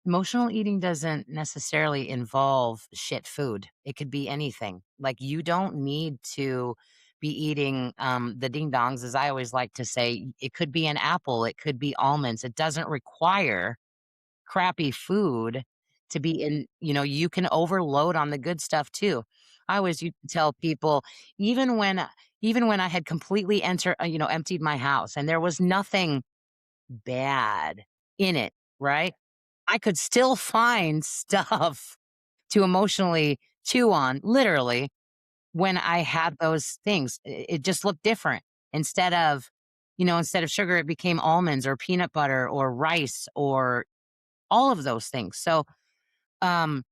emotional eating doesn't necessarily involve shit food. It could be anything. Like, you don't need to be eating the ding dongs, as I always like to say. It could be an apple, it could be almonds. It doesn't require crappy food to be in. You can overload on the good stuff too. I always used to tell people, even when I had completely emptied my house and there was nothing bad in it, right? I could still find stuff to emotionally chew on, literally, when I had those things. It just looked different. Instead of sugar, it became almonds or peanut butter or rice or all of those things. So, um,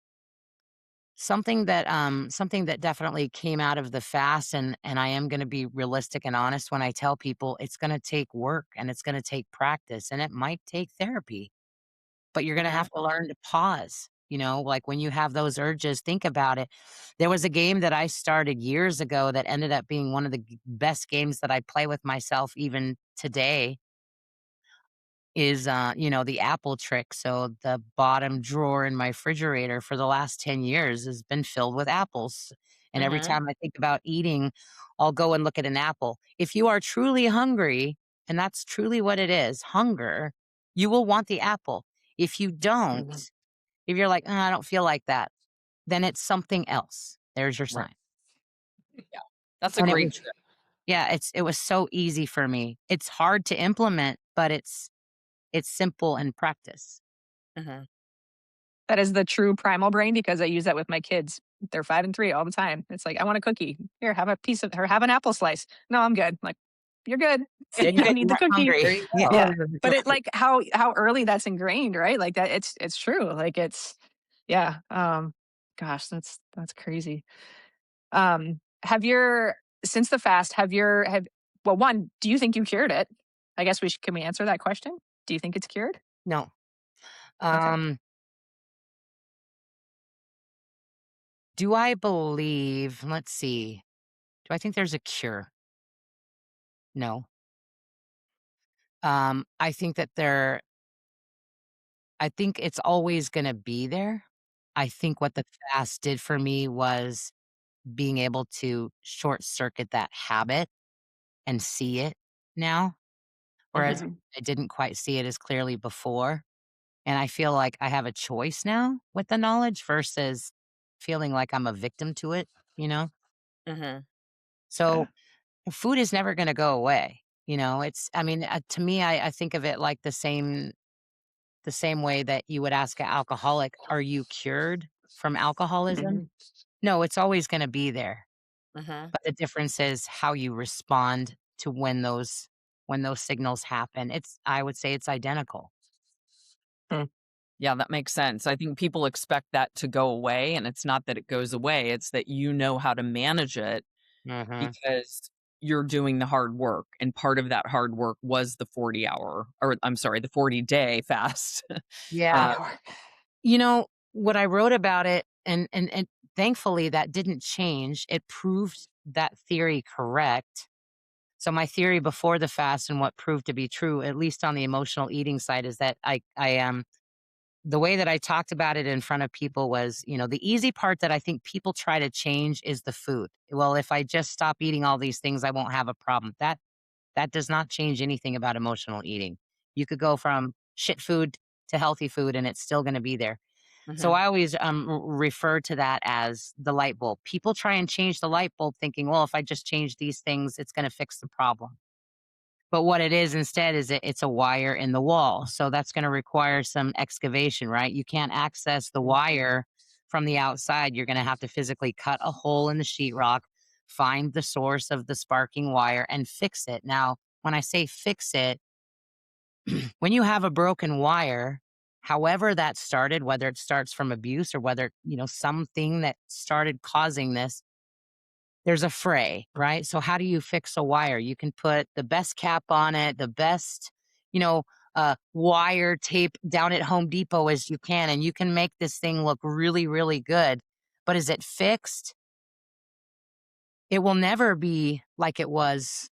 something that definitely came out of the fast, and I am going to be realistic and honest when I tell people it's going to take work and it's going to take practice and it might take therapy, but you're gonna Mhm. have to learn to pause. Like, when you have those urges, think about it. There was a game that I started years ago that ended up being one of the best games that I play with myself even today is, the apple trick. So the bottom drawer in my refrigerator for the last 10 years has been filled with apples. And every Mhm. time I think about eating, I'll go and look at an apple. If you are truly hungry, and that's truly what it is, hunger, you will want the apple. If you don't, Mhm. if you're like, I don't feel like that, then it's something else. There's your Right. sign. Yeah. That's a And it great was, trick. yeah, it was so easy for me. It's hard to implement, but it's simple in practice. Mhm. That is the true primal brain because I use that with my kids. They're 5 and 3 all the time. It's like, "I want a cookie. Here, have a piece of or have an apple slice." "No, I'm good." I'm like, "You're good. Yeah, You you're don't good. need You're the not cookie." hungry. There you Yeah. go. Yeah. But it like how early that's ingrained, right? Like that it's true. Like it's yeah. Gosh, that's crazy. Have your since the fast, have well, one, do you think you cured it? I guess can we answer that question? Do you think it's cured? No. Okay. Um, do I believe, let's see, do I think there's a cure? No. I think that I think it's always gonna be there. I think what the fast did for me was being able to short circuit that habit and see it now, whereas Mhm. Mhm. I didn't quite see it as clearly before. And I feel like I have a choice now with the knowledge versus feeling like I'm a victim to it, you know? Mhm. So Yeah. food is never gonna go away. I mean, to me, I think of it like the same way that you would ask an alcoholic, "Are you cured from alcoholism?" Mhm. No, it's always gonna be there, Mhm. but the difference is how you respond to when those signals happen. I would say it's identical. Hmm. Yeah, that makes sense. I think people expect that to go away, and it's not that it goes away, it's that you know how to manage it Mhm. because you're doing the hard work, and part of that hard work was the 40-hour or I'm sorry, the 40-day fast. Yeah. Uh, Yeah. What I wrote about it and thankfully that didn't change. It proved that theory correct. So my theory before the fast and what proved to be true, at least on the emotional eating side, is that I am the way that I talked about it in front of people was, the easy part that I think people try to change is the food. Well, if I just stop eating all these things, I won't have a problem. That does not change anything about emotional eating. You could go from shit food to healthy food and it's still going to be there. So mhm, I always refer to that as the light bulb. People try and change the light bulb thinking, well, if I just change these things, it's going to fix the problem. But what it is instead is it's a wire in the wall. So that's going to require some excavation, right? You can't access the Mhm. wire from the outside. You're going to have to physically cut a hole in the sheetrock, find the source of the sparking wire, and fix it. Now, when I say fix it, when you have a broken wire, however that started, whether it starts from abuse or whether, something that started causing this, there's a fray, right? So how do you fix a wire? You can put the best cap on it, the best, you know, wire tape down at Home Depot as you can, and you can make this thing look really, really good. But is it fixed? It will never be like it was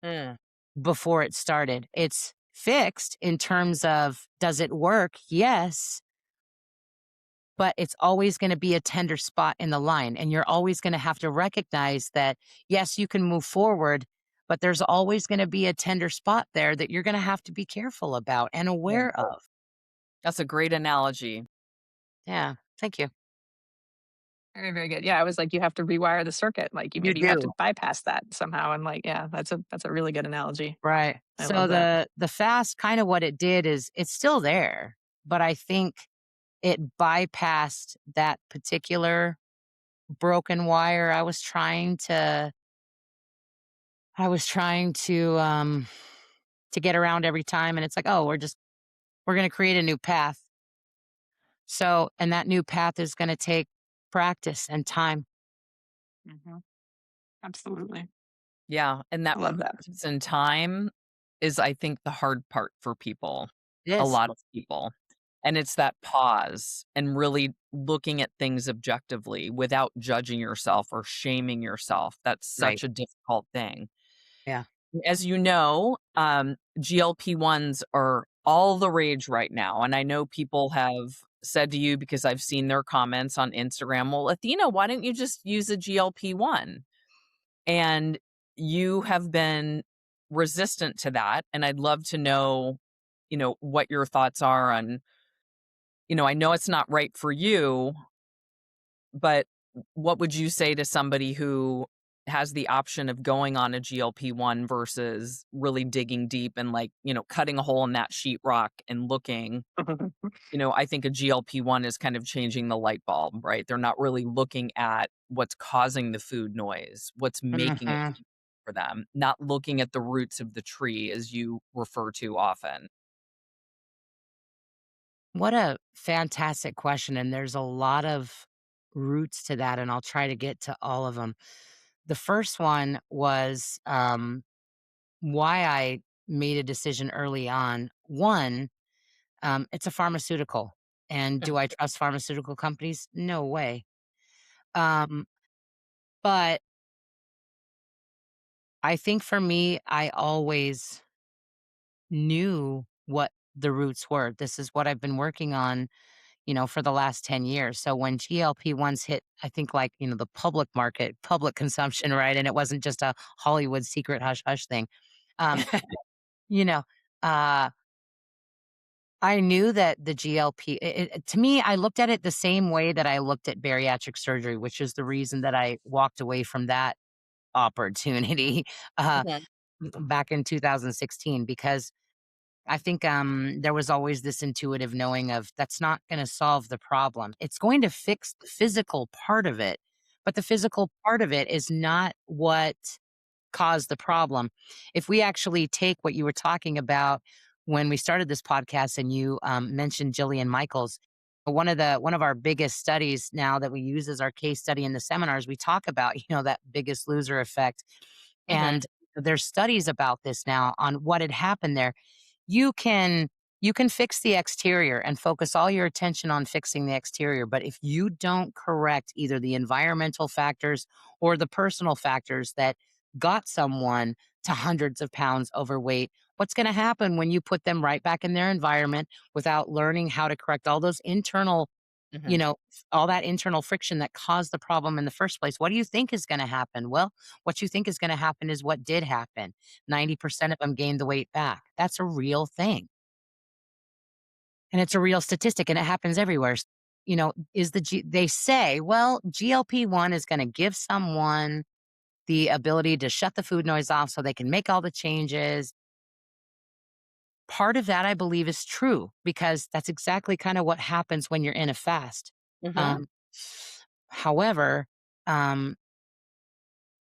mm, before it started. It's fixed in terms of does it work? Yes, but it's always going to be a tender spot in the line. And you're always going to have to recognize that, yes, you can move forward, but there's always going to be a tender spot there that you're going to have to be careful about and yeah. aware of. That's a great analogy. Yeah. Thank you. Very, very good. Yeah, I was like, you have to rewire the circuit. Like you You maybe you have to do. bypass that somehow. And like, yeah, that's a really good analogy. Right. I So love that. the fast kind of what it did is it's still there, but I think it bypassed that particular broken wire I was trying to get around every time, and it's like, "Oh, we're gonna create a new path." So and that new path is gonna take practice and time. Hmm. Absolutely. Yeah, and that I love that. practice and time is, I think, the hard part for people, It a is. lot of people, and it's that pause and really looking at things objectively without judging yourself or shaming yourself. That's Right. such a difficult thing. Yeah. As you know, GLP-1s are all the rage right now, and I know people have said to you because I've seen their comments on Instagram, "Well, Athena, why don't you just use a GLP-1?" And you have been resistant to that, and I'd love to know, what your thoughts are on, I know it's not right for you, but what would you say to somebody who has the option of going on a GLP-1 versus really digging deep and, like, cutting a hole in that sheetrock and looking. I think a GLP-1 is kind of changing the light bulb, right? They're not really looking at what's causing the food noise, what's making it Mhm. for them, not looking at the roots of the tree as you refer to often. What a fantastic question, and there's a lot of roots to that, and I'll try to get to all of them. The first one was, why I made a decision early on. One, it's a pharmaceutical, and do I trust pharmaceutical companies? No way. Um, but I think for me, I always knew what the roots were. This is what I've been working on, for the last 10 years. So when GLP-1s hit, I think like, the public market, public consumption, right? And it wasn't just a Hollywood secret hush hush thing. Um, you know, uh, I knew that the GLP, to me, I looked at it the same way that I looked at bariatric surgery, which is the reason that I walked away from that opportunity uh, Mhm, back in 2016, because I think, there was always this intuitive knowing of that's not gonna solve the problem. It's going to fix the physical part of it, but the physical part of it is not what caused the problem. If we actually take what you were talking about when we started this podcast and you, mentioned Jillian Michaels, one of our biggest studies now that we use as our case study in the seminars, we talk about, that Biggest Loser effect, mhm, and there's studies about this now on what had happened there. You can fix the exterior and focus all your attention on fixing the exterior, but if you don't correct either the environmental factors or the personal factors that got someone to hundreds of pounds overweight, what's going to happen when you put them right back in their environment without learning how to correct all those internal, you mhm, know, all that internal friction that caused the problem in the first place? What do you think is going to happen? Well, what you think is going to happen is what did happen. 90% of them gained the weight back. That's a real thing. And it's a real statistic and it happens everywhere. They say, well, GLP-1 is going to give someone the ability to shut the food noise off so they can make all the changes. Part of that I believe is true because that's exactly kind of what happens when you're in a fast. mhm, Um, however, um,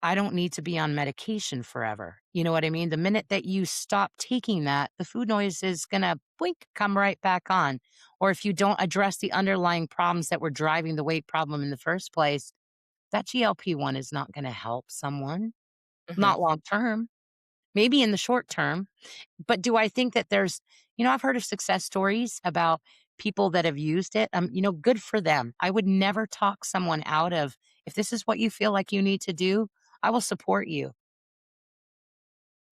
I don't need to be on medication forever. You know what I mean? The minute that you stop taking that, the food noise is going to blink, come right back on. Or if you don't address the underlying problems that were driving the weight problem in the first place, that GLP-1 is not going to help someone, mhm, not long term, maybe in the short term. But do I think that I've heard of success stories about people that have used it. Good for them. I would never talk someone out of, if this is what you feel like you need to do, I will support you.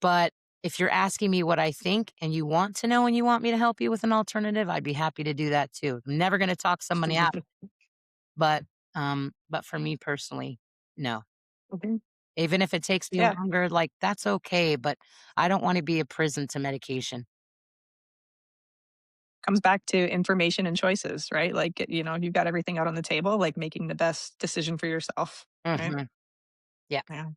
But if you're asking me what I think and you want to know and you want me to help you with an alternative, I'd be happy to do that too. I'm never going to talk somebody out, but but for me personally, no. Mhm. Even if it takes me Yeah, longer, like that's okay, but I don't want to be a prison to medication. comes back to information and choices, right? Like, you've got everything out on the table, like making the best decision for yourself, right? Mhm. Yeah. Yeah,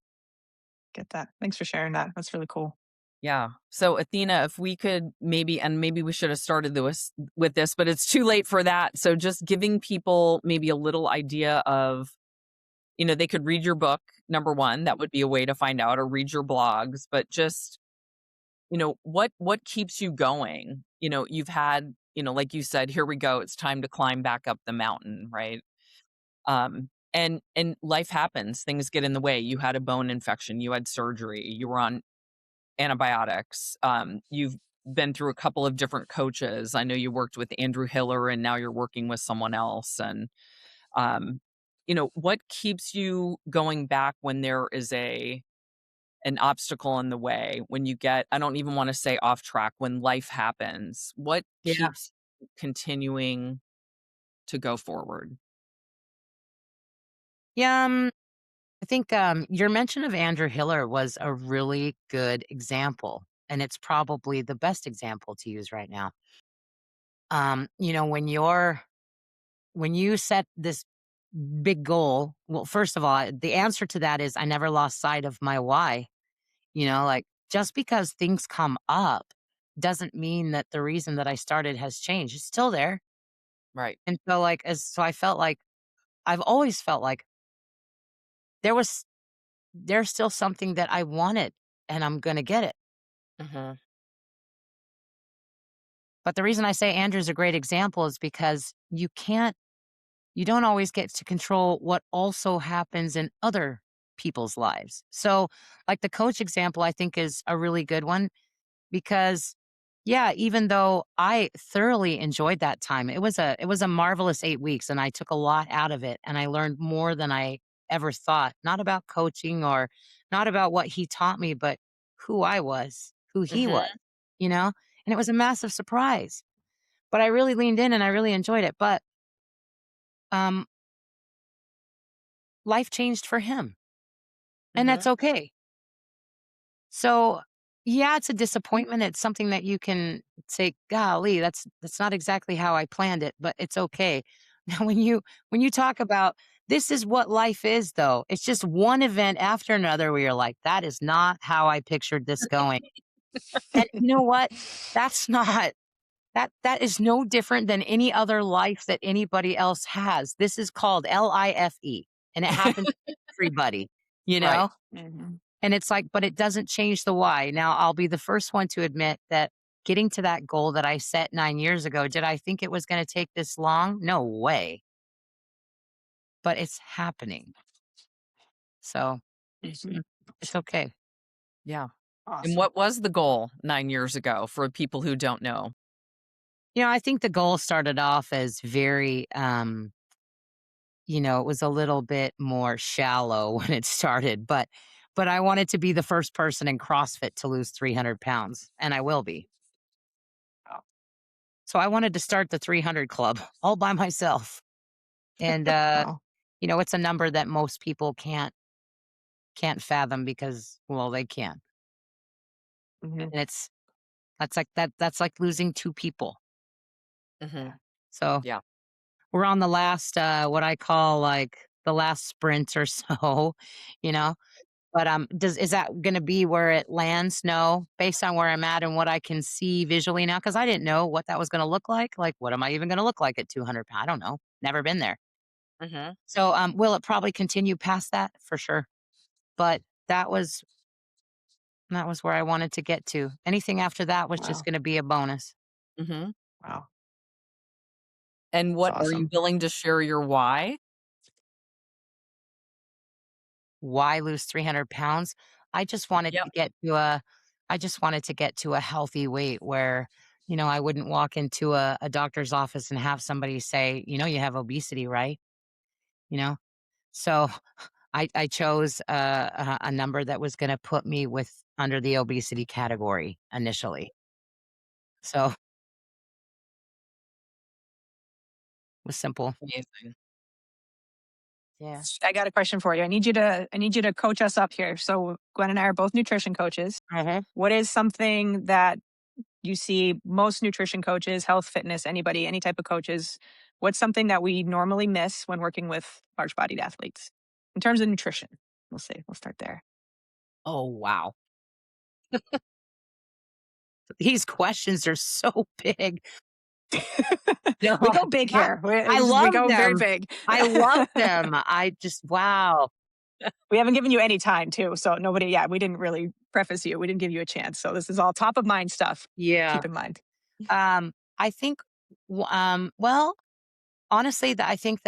get that. Thanks for sharing that. That's really cool. yeah. So, Athena, if we could maybe we should have started with this, but it's too late for that. So, just giving people maybe a little idea of, they could read your book, number one, that would be a way to find out, or read your blogs, but just, what keeps you going? You've had, like you said, here we go, it's time to climb back up the mountain, right? And life happens, things get in the way. You had a bone infection, you had surgery, you were on antibiotics. You've been through a couple of different coaches. I know you worked with Andrew Hiller and now you're working with someone else. And, um, what keeps you going back when there is an obstacle in the way, when you get, I don't even want to say off track, when life happens? What Yeah. keeps continuing to go forward? Yeah. I think your mention of Andrew Hiller was a really good example, and it's probably the best example to use right now. When you set this big goal, well, first of all, the answer to that is I never lost sight of my why. Like just because things come up doesn't mean that the reason that I started has changed. It's still there. Right. And so I felt like I've always felt like there was there's still something that I wanted and I'm gonna get it. Mhm. But the reason I say Andrew's a great example is because you don't always get to control what also happens in other people's lives. So, like the coach example, I think is a really good one because yeah, even though I thoroughly enjoyed that time, it was a marvelous 8 weeks and I took a lot out of it and I learned more than I ever thought, not about coaching or not about what he taught me, but who I was, who he was, Mhm. you know? And it was a massive surprise. But I really leaned in and I really enjoyed it. But um life changed for him, and that's Mhm. okay. So, yeah, it's a disappointment. It's something that you can say, "Golly, that's not exactly how I planned it," but it's okay. Now, when you talk about this is what life is, though, it's just one event after another where you're like, "That is not how I pictured this going." And you know what? That's not that is no different than any other life that anybody else has. This is called life, and it happens to everybody, you Right. know? Mhm. And it's like, but it doesn't change the why. Now, I'll be the first one to admit that getting to that goal that I set 9 years ago, did I think it was gonna take this long? No way, but it's happening. So, Mhm. it's okay. Yeah. And Awesome. what was the goal 9 years ago for people who don't know? I think the goal started off as very, it was a little bit more shallow when it started, but I wanted to be the first person in CrossFit to lose 300 pounds, and I will be. Wow. So I wanted to start the 300 club all by myself. And Wow. it's a number that most people can't fathom because, well, they can't. Mhm. And that's like losing 2 people. Mhm. So Yeah. we're on the last what I call like the last sprint or so, you know. But does is that gonna be where it lands? No, based on where I'm at and what I can see visually now, because I didn't know what that was gonna look like. Like, what am I even gonna look like at 200 pounds? I don't know. Never been there. Mhm. So will it probably continue past that? For sure. But that was that was where I wanted to get to. Anything after that was just Wow. gonna be a bonus. Mhm. Wow. And It's what are you awesome. willing to share your why? Why lose 300 pounds? I just wanted Yep. to get to a I just wanted to get to a healthy weight where, I wouldn't walk into a doctor's office and have somebody say, you have obesity, right? You know? So I chose a number that was gonna put me with under the obesity category initially. So it was simple. Amazing. Yeah. I got a question for you. I need you to coach us up here. So Gwen and I are both nutrition coaches. Mhm. What is something that you see most nutrition coaches, health, fitness, anybody, any type of coaches, what's something that we normally miss when working with large bodied athletes in terms of nutrition? We'll start there. Oh, wow. These questions are so big. No, We go big I here. I We love go very them. big. I love them. I just wow. We haven't given you any time too. So nobody, yeah, we didn't really preface you. We didn't give you a chance. So this is all top of mind stuff. Yeah. Keep in mind. I think, well, honestly, I think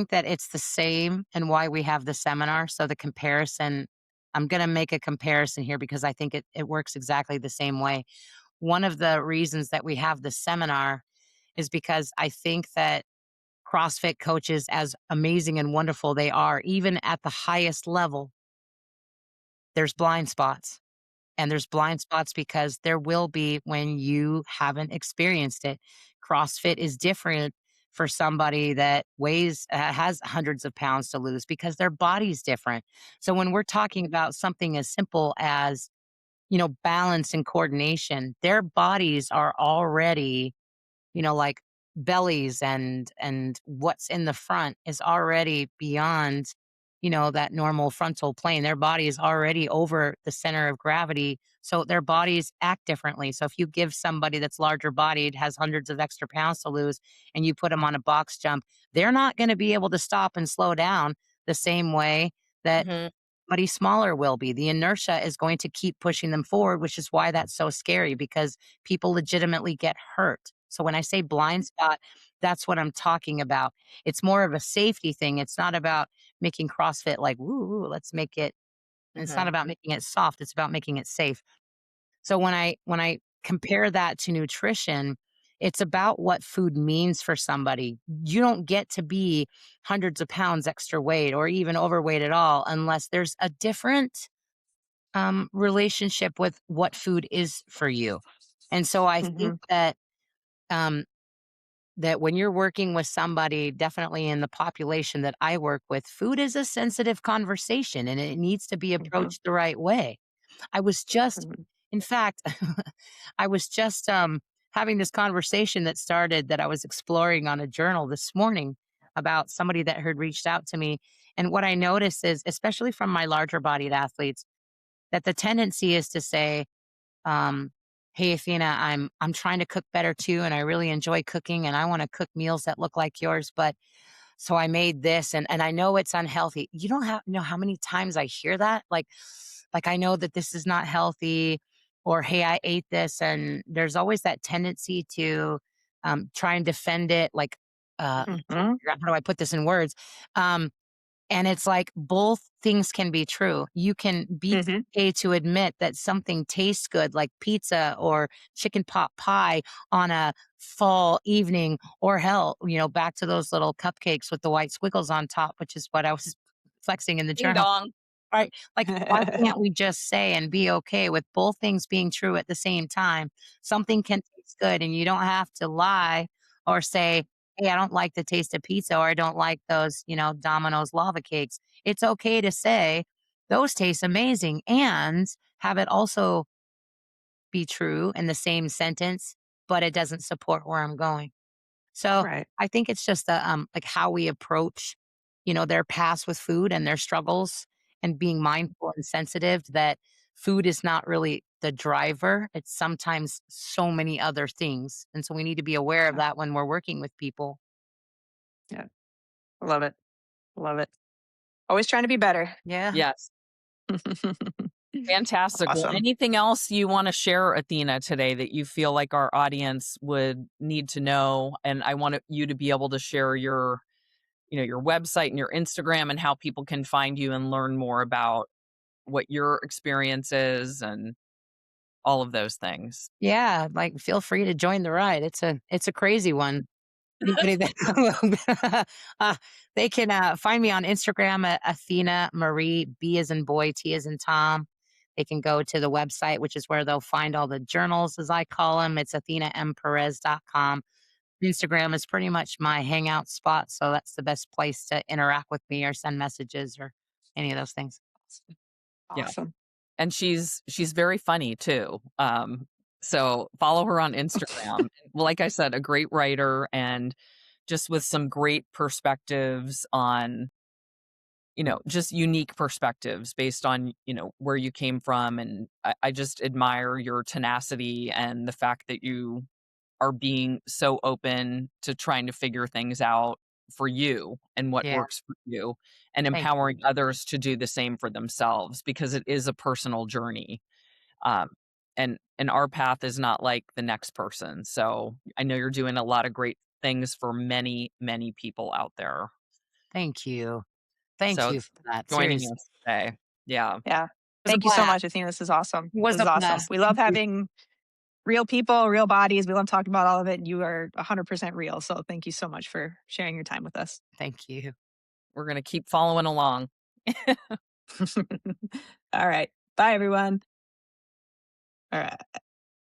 that it's the same and why we have the seminar. So the comparison, I'm going to make a comparison here because I think it works exactly the same way. One of the reasons that we have the seminar is because I think that CrossFit coaches, as amazing and wonderful they are, even at the highest level, there's blind spots. And there's blind spots because there will be when you haven't experienced it. CrossFit is different for somebody that has hundreds of pounds to lose because their body's different. So when we're talking about something as simple as, balance and coordination, their bodies are already, like bellies and what's in the front is already beyond, that normal frontal plane. Their body is already over the center of gravity. So their bodies act differently. So if you give somebody that's larger bodied, has hundreds of extra pounds to lose, and you put them on a box jump, they're not going to be able to stop and slow down the same way that Hmm. somebody smaller will be. The inertia is going to keep pushing them forward, which is why that's so scary because people legitimately get hurt. So when I say blind spot, that's what I'm talking about. It's more of a safety thing. It's not about making CrossFit like, woo, woo, let's make it. It's not Hmm. about making it soft. It's about making it safe. So when I compare that to nutrition, it's about what food means for somebody. You don't get to be hundreds of pounds extra weight or even overweight at all unless there's a different relationship with what food is for you. And so I think Mhm, um, that when you're working with somebody, definitely in the population that I work with, food is a sensitive conversation and it needs to be mhm, approached the right way. I was just mhm, in fact, I was just, having this conversation that I was exploring on a journal this morning about somebody that had reached out to me, and what I noticed is, especially from my larger bodied athletes, that the tendency is to say, um, "Hey, Athena, I'm trying to cook better too, and I really enjoy cooking, and I wanna cook meals that look like yours, but so I made this and I know it's unhealthy." You don't know how many times I hear that? Like I know that this is not healthy or hey, I ate this and there's always that tendency to try and defend it like trying to mhm, figure out how do I put this in words. Um and it's like both things can be true. You can be mhm, okay to admit that something tastes good, like pizza or chicken pot pie on a fall evening, or hell, back to those little cupcakes with the white squiggles on top, which is what I was flexing in the Ding journal. dong. Right. Like, why can't we just say and be okay with both things being true at the same time? Something can taste good and you don't have to lie or say, "Hey, I don't like the taste of pizza," or "I don't like those, Domino's lava cakes." It's okay to say, "Those taste amazing," and have it also be true in the same sentence, but it doesn't support where I'm going. So Right. I think it's just like how we approach, their past with food and their struggles and being mindful and sensitive that food is not really the driver. It's sometimes so many other things. And so we need to be aware of Yeah, that when we're working with people. yeah. Love it, love it. Always trying to be better. Yeah. Yes. Fantastic. Well, Awesome. anything else you want to share, Athena, today that you feel like our audience would need to know? And I want you to be able to share your website and your Instagram and how people can find you and learn more about what your experience is and all of those things. Yeah. Like feel free to join the ride. It's a crazy one. Anybody that uh, they can find me on Instagram at Athena Marie, B as in boy, T as in Tom. They can go to the website, which is where they'll find all the journals, as I call them. It's AthenaMPerez.com. Instagram is pretty much my hangout spot. So that's the best place to interact with me or send messages or any of those things. Yeah. Awesome. And she's very funny too. So follow her on Instagram. Well, like I said, a great writer and just with some great perspectives on, just unique perspectives based on, where you came from. And I just admire your tenacity and the fact that you are being so open to trying to figure things out for you and what Yeah. works for you and Thank you. empowering others to do the same for themselves because it is a personal journey. Um, and our path is not like the next person. So I know you're doing a lot of great things for many, many people out there. Thank you. Thank So you for that. joining Seriously. us today. Yeah. It Yeah. Was a Thank you so blast. much, Athena. This is awesome. It This was is a awesome. blast. We Thank love you. having real people, real bodies. We love talking about all of it. And you are 100% real. So thank you so much for sharing your time with us. Thank you. We're going to keep following along. All right. Bye, everyone. All right.